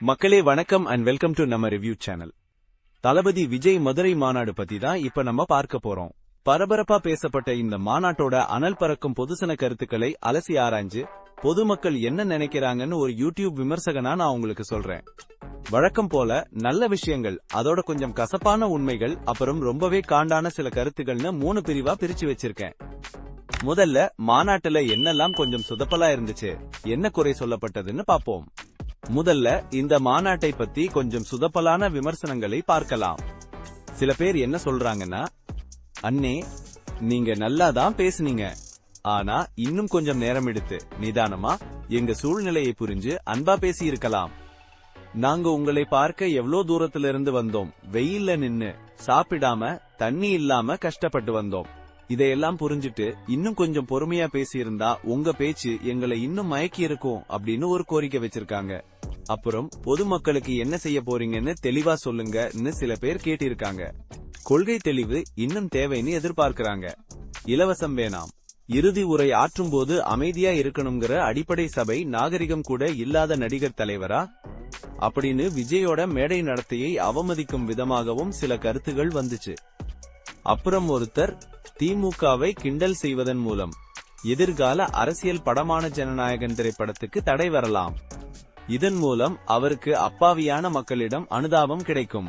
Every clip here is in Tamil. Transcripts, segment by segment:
மக்களே வணக்கம் அண்ட் வெல்கம் டு நம்ம ரிவ்யூ சேனல். தளபதி விஜய் மதுரை மாநாடு பத்தி தான் இப்ப நம்ம பார்க்க போறோம். பரபரப்பா பேசப்பட்ட இந்த மாநாட்டோட அனல் பறக்கும் பொதுசன கருத்துக்களை அலசி ஆராய்ஞ்சு பொதுமக்கள் என்ன நினைக்கிறாங்கன்னு ஒரு யூடியூப் விமர்சகனா நான் உங்களுக்கு சொல்றேன். வழக்கம் போல நல்ல விஷயங்கள், அதோட கொஞ்சம் கசப்பான உண்மைகள், அப்புறம் ரொம்பவே காண்டான சில கருத்துக்கள்னு 3 பிரிவா பிரிச்சு வச்சிருக்கேன். முதல்ல மாநாட்டுல என்னெல்லாம் கொஞ்சம் சுதப்பலா இருந்துச்சு, என்ன குறை சொல்லப்பட்டதுன்னு பாப்போம். முதல்ல இந்த மாநாட்டை பத்தி கொஞ்சம் சுதப்பலான விமர்சனங்களை பார்க்கலாம். சில பேர் என்ன சொல்றாங்கன்னா, அண்ணே நீங்க நல்லாதான் பேசுனீங்க, ஆனா இன்னும் கொஞ்சம் நேரம் எடுத்து நிதானமா எங்க சூழ்நிலையை புரிஞ்சு அன்பா பேசி இருக்கலாம். நாங்க உங்களை பார்க்க எவ்ளோ தூரத்துல இருந்து வந்தோம், வெயில்ல நின்னு சாப்பிடாம தண்ணி இல்லாம கஷ்டப்பட்டு வந்தோம். இதையெல்லாம் புரிஞ்சுட்டு இன்னும் கொஞ்சம் பொறுமையா பேசியிருந்தா உங்க பேச்சு எங்களை இன்னும் மயக்கி இருக்கும் அப்படின்னு ஒரு கோரிக்கை வச்சிருக்காங்க. அப்புறம் பொதுமக்களுக்கு என்ன செய்ய போறீங்கன்னு தெளிவா சொல்லுங்கன்னு சில பேர் கேட்டிருக்காங்க. கொள்கை தெளிவு இன்னும் தேவைன்னு எதிர்பார்க்கிறாங்க. இலவசம் வேணாம், இறுதி உரை ஆற்றும் போது அமைதியா இருக்கணுங்கிற அடிப்படை சபை நாகரிகம் கூட இல்லாத நடிகர் தலைவரா அப்படின்னு விஜயோட மேடை நடத்தையை அவமதிக்கும் விதமாகவும் சில கருத்துகள் வந்துச்சு. அப்புறம் ஒருத்தர் திமுகவை கிண்டல் செய்வதன் மூலம் எதிர்கால அரசியல் படமான ஜனநாயகன் திரைப்படத்துக்கு தடை வரலாம், இதன் மூலம் அவருக்கு அப்பாவியான மக்களிடம் அனுதாபம் கிடைக்கும்,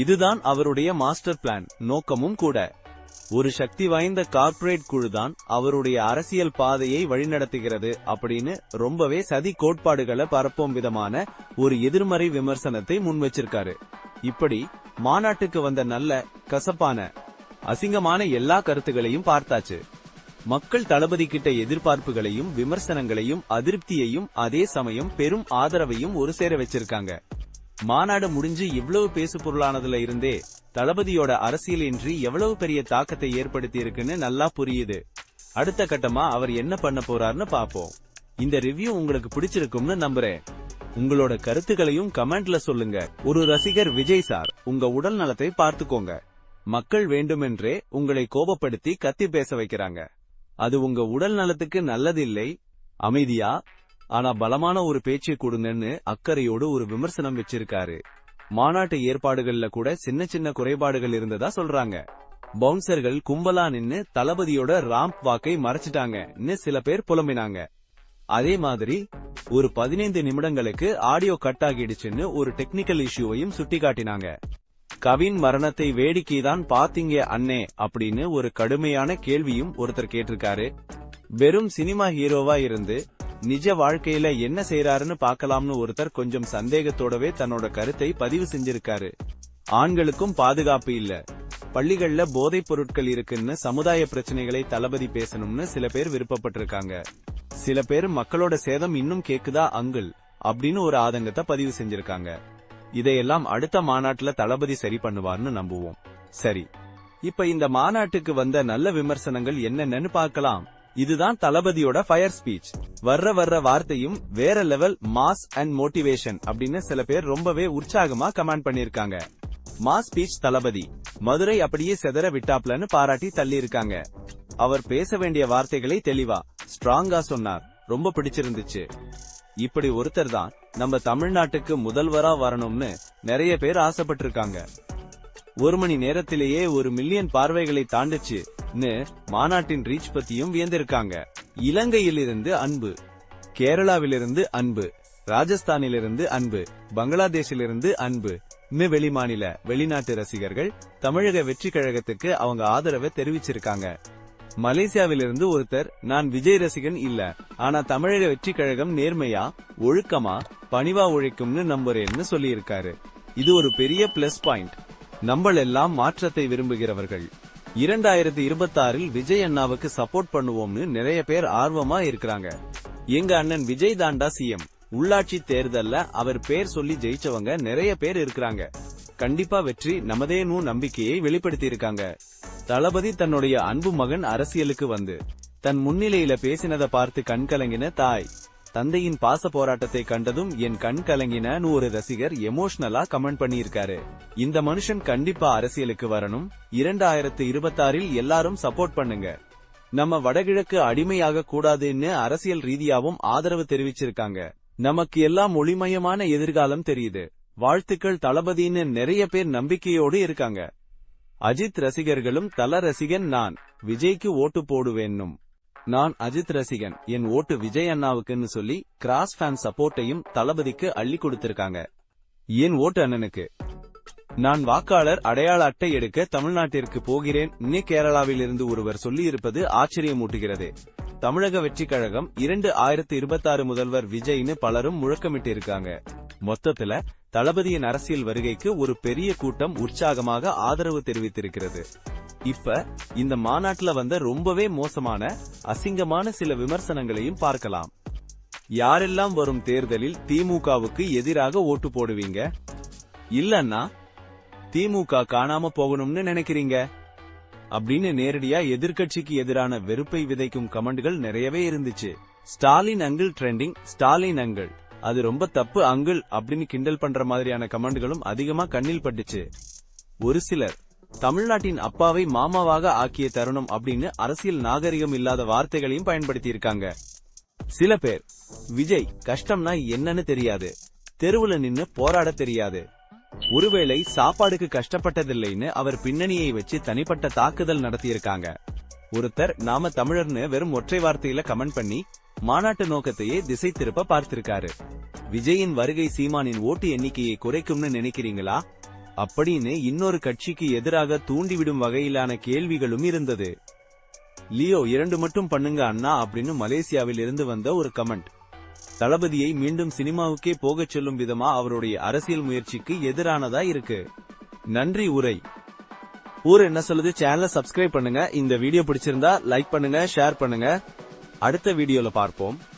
இதுதான் அவருடைய மாஸ்டர் பிளான் நோக்கமும் கூட. ஒரு சக்தி வாய்ந்த கார்ப்பரேட் குழுதான் அவருடைய அரசியல் பாதையை வழிநடத்துகிறது அப்படின்னு ரொம்பவே சதி கோட்பாடுகளை பரப்பும் விதமான ஒரு எதிர்மறை விமர்சனத்தை முன் வச்சிருக்காரு. இப்படி மாநாட்டுக்கு வந்த நல்ல, கசப்பான, அசிங்கமான எல்லா கருத்துகளையும் பார்த்தாச்சு. மக்கள் தளபதி கிட்ட எதிர்பார்ப்புகளையும் விமர்சனங்களையும் அதிருப்தியையும் அதே சமயம் பெரும் ஆதரவையும் ஒரு சேர வச்சிருக்காங்க. மாநாடு முடிஞ்சு இவ்வளவு பேசு பொருளானதுல இருந்தே தளபதியோட அரசியல் இன்றி எவ்வளவு பெரிய தாக்கத்தை ஏற்படுத்தி இருக்குன்னு நல்லா புரியுது. அடுத்த கட்டமா அவர் என்ன பண்ண போறாருன்னு பாப்போம். இந்த ரிவ்யூ உங்களுக்கு பிடிச்சிருக்கும்னு நம்புறேன். உங்களோட கருத்துக்களையும் கமெண்ட்ல சொல்லுங்க. ஒரு ரசிகர் விஜய் சார், உங்க உடல் நலத்தை பார்த்துக்கோங்க. மக்கள் வேண்டுமென்றே உங்களை கோபப்படுத்தி கத்தி பேச வைக்கிறாங்க, அது உங்க உடல் நலத்துக்கு நல்லதில்லை. அமைதியா ஆனா பலமான ஒரு பேச்சை கொடுங்கன்னு அக்கறையோடு ஒரு விமர்சனம் வச்சிருக்காரு. மாநாட்டு ஏற்பாடுகள்ல கூட சின்ன சின்ன குறைபாடுகள் இருந்ததா சொல்றாங்க. பவுன்சர்கள் கும்பலா நின்னு தளபதியோட ராம்ப் வாக்கை மறைச்சிட்டாங்கன்னு சில பேர் புலம்பினாங்க. அதே மாதிரி ஒரு 15 நிமிடங்களுக்கு ஆடியோ கட் ஆகிடுச்சுன்னு ஒரு டெக்னிக்கல் இஷ்யூவையும் சுட்டிக்காட்டினாங்க. கவின் மரணத்தை வேடிக்கைதான் பாத்தீங்க அண்ணே அப்படின்னு ஒரு கடுமையான கேள்வியும் ஒருத்தர் கேட்டிருக்காரு. வெறும் சினிமா ஹீரோவா இருந்து நிஜ வாழ்க்கையில என்ன செய்யறாருன்னு பாக்கலாம்னு ஒருத்தர் கொஞ்சம் சந்தேகத்தோடவே தன்னோட கருத்தை பதிவு செஞ்சிருக்காரு. ஆண்களுக்கும் பாதுகாப்பு இல்ல, பள்ளிகள்ல போதைப் பொருட்கள் இருக்குன்னு சமுதாய பிரச்சனைகளை தளபதி பேசணும்னு சில பேர் விருப்பப்பட்டிருக்காங்க. சில பேர் மக்களோட சேதம் இன்னும் கேக்குதா அங்கிள் அப்படின்னு ஒரு ஆதங்கத்தை பதிவு செஞ்சிருக்காங்க. இதையெல்லாம் அடுத்த மாநாட்டுல தளபதி சரி பண்ணுவார்னு நம்புவோம். சரி, இப்ப இந்த மாநாட்டுக்கு வந்த நல்ல விமர்சனங்கள் என்னென்னு பார்க்கலாம். இதுதான் தளபதியோட ஃபயர் ஸ்பீச். வர்ற வார்த்தையும் வேற லெவல், மாஸ் அண்ட் மோட்டிவேஷன் அப்படின்னு சில பேர் ரொம்பவே உற்சாகமா கமெண்ட் பண்ணிருக்காங்க. மாஸ் ஸ்பீச் தளபதி, மதுரை அப்படியே செதற விட்டாப்லன்னு பாராட்டி தள்ளி இருக்காங்க. அவர் பேச வேண்டிய வார்த்தைகளை தெளிவா ஸ்ட்ராங்கா சொன்னார், ரொம்ப பிடிச்சிருந்துச்சு. இப்படி ஒருத்தர் தான் நம்ம தமிழ்நாட்டுக்கு முதல்வரா வரணும்னு நிறைய பேர் ஆசைப்பட்டிருக்காங்க. 1 மணி நேரத்திலேயே 1 மில்லியன் பார்வைகளை தாண்டுச்சுன்னு மாநாட்டின் ரீச் பத்தியும் வியந்திருக்காங்க. இலங்கையிலிருந்து அன்பு, கேரளாவிலிருந்து அன்பு, ராஜஸ்தானிலிருந்து அன்பு, பங்களாதேஷிலிருந்து அன்பு, வெளிமாநில வெளிநாட்டு ரசிகர்கள் தமிழக வெற்றி கழகத்துக்கு அவங்க ஆதரவை தெரிவிச்சிருக்காங்க. மலேசியாவிலிருந்து ஒருத்தர், நான் விஜய் ரசிகன் இல்ல, ஆனா தமிழக வெற்றி கழகம் நேர்மையா ஒழுக்கமா பணிவா உழைக்கும்னு நம்புறேன்னு சொல்லியிருக்காரு. இது ஒரு பெரிய பிளஸ் பாயிண்ட். நம்மள் எல்லாம் மாற்றத்தை விரும்புகிறவர்கள். 2026இல் விஜய் அண்ணாவுக்கு சப்போர்ட் பண்ணுவோம்னு நிறைய பேர் ஆர்வமா இருக்கிறாங்க. எங்க அண்ணன் விஜய் தாண்டா சிஎம். உள்ளாட்சி தேர்தல்ல அவர் பேர் சொல்லி ஜெயிச்சவங்க நிறைய பேர் இருக்கிறாங்க. கண்டிப்பா வெற்றி நமதேனு நம்பிக்கையை வெளிப்படுத்தி இருக்காங்க. தளபதி தன்னுடைய அன்பு மகன் அரசியலுக்கு வந்து தன் முன்னிலையில பேசினதை பார்த்து கண் கலங்கின தாய், தந்தையின் பாச போராட்டத்தை கண்டதும் என் கண் கலங்கினு ஒரு ரசிகர் எமோஷனலா கமெண்ட் பண்ணியிருக்காரு. இந்த மனுஷன் கண்டிப்பா அரசியலுக்கு வரணும். 2026இல் எல்லாரும் சப்போர்ட் பண்ணுங்க. நம்ம வடகிழக்கு அடிமையாக கூடாதுன்னு அரசியல் ரீதியாவும் ஆதரவு தெரிவிச்சிருக்காங்க. நமக்கு எல்லாம் ஒளிமயமான எதிர்காலம் தெரியுது. வாழ்த்துக்கள் தளபதின்னு நிறைய பேர் நம்பிக்கையோடு இருக்காங்க. அஜித் ரசிகர்களும் தல ரசிகன் நான் விஜய்க்கு ஓட்டு போடுவேன்னும். நான் அஜித் ரசிகன், என் ஓட்டு விஜய் அண்ணாவுக்குன்னு சொல்லி கிராஸ் ஃபேன் சப்போர்ட்டையும் தளபதிக்கு அள்ளி கொடுத்திருக்காங்க. என் ஓட்டு அண்ணனுக்கு. நான் வாக்காளர் அடையாள அட்டை எடுக்க தமிழ்நாட்டிற்கு போகிறேன். கேரளாவிலிருந்து ஒருவர் சொல்லியிருப்பது ஆச்சரியமூட்டுகிறது. தமிழக வெற்றி கழகம் 2026 முதல்வர் விஜய்னு பலரும் முழக்கமிட்டிருக்காங்க. மொத்தத்துல தளபதியின் அரசியல் வருகைக்கு ஒரு பெரிய கூட்டம் உற்சாகமாக ஆதரவு தெரிவித்திருக்கிறது. இப்ப இந்த மாநாட்டுல வந்த ரொம்பவே மோசமான அசிங்கமான சில விமர்சனங்களையும் பார்க்கலாம். யாரெல்லாம் வரும் தேர்தலில் திமுகவுக்கு எதிராக ஓட்டு போடுவீங்க? இல்லன்னா திமுக காணாம போகணும்னு நினைக்கிறீங்க அப்படின்னு நேரடியா எதிர்க்கட்சிக்கு எதிரான வெறுப்பை விதைக்கும் கமெண்ட்கள் நிறையவே இருந்துச்சு. Stalin uncle trending. Stalin uncle அது ரொம்ப தப்பு அங்கிள் அப்படின்னு கிண்டல் பண்ற மாதிரியான கமெண்ட்களும் அதிகமா கண்ணில் பட்டுச்சு. ஒரு சிலர் தமிழ்நாட்டின் அப்பாவை மாமாவாக ஆக்கிய தருணம் அப்படின்னு அரசியல் நாகரிகம் இல்லாத வார்த்தைகளையும் பயன்படுத்தியிருக்காங்க. சில பேர் விஜய் கஷ்டம்னா என்னன்னு தெரியாது, தெருவுல நின்னு போராட தெரியாது, ஒருவேளை சாப்பாடுக்கு கஷ்டப்பட்டதில்லைன்னு அவர் பின்னணியை வச்சு தனிப்பட்ட தாக்குதல் நடத்தியிருக்காங்க. ஒருத்தர் நாம தமிழர்னு வெறும் ஒற்றை வார்த்தையில கமெண்ட் பண்ணி மாநாட்டு நோக்கத்தையே திசை திருப்ப பார்த்திருக்காரு. விஜயின் வருகை சீமானின் ஓட்டு எண்ணிக்கையை குறைக்கும்னு நினைக்கிறீங்களா அப்படின்னு இன்னொரு கட்சிக்கு எதிராக தூண்டிவிடும் வகையிலான கேள்விகளும் இருந்தது. லியோ 2 மட்டும் பண்ணுங்க அண்ணா அப்படின்னு மலேசியாவில் இருந்து வந்த ஒரு கமெண்ட் தளபதியை மீண்டும் சினிமாவுக்கே போகச் சொல்லும் விதமா அவருடைய அரசியல் முயற்சிக்கு எதிரானதா இருக்கு. நன்றி. உரை ஊர் என்ன சொல்லுது? சேனலை சப்ஸ்கிரைப் பண்ணுங்க. இந்த வீடியோ பிடிச்சிருந்தா லைக் பண்ணுங்க, ஷேர் பண்ணுங்க. அடுத்த வீடியோல பார்ப்போம்.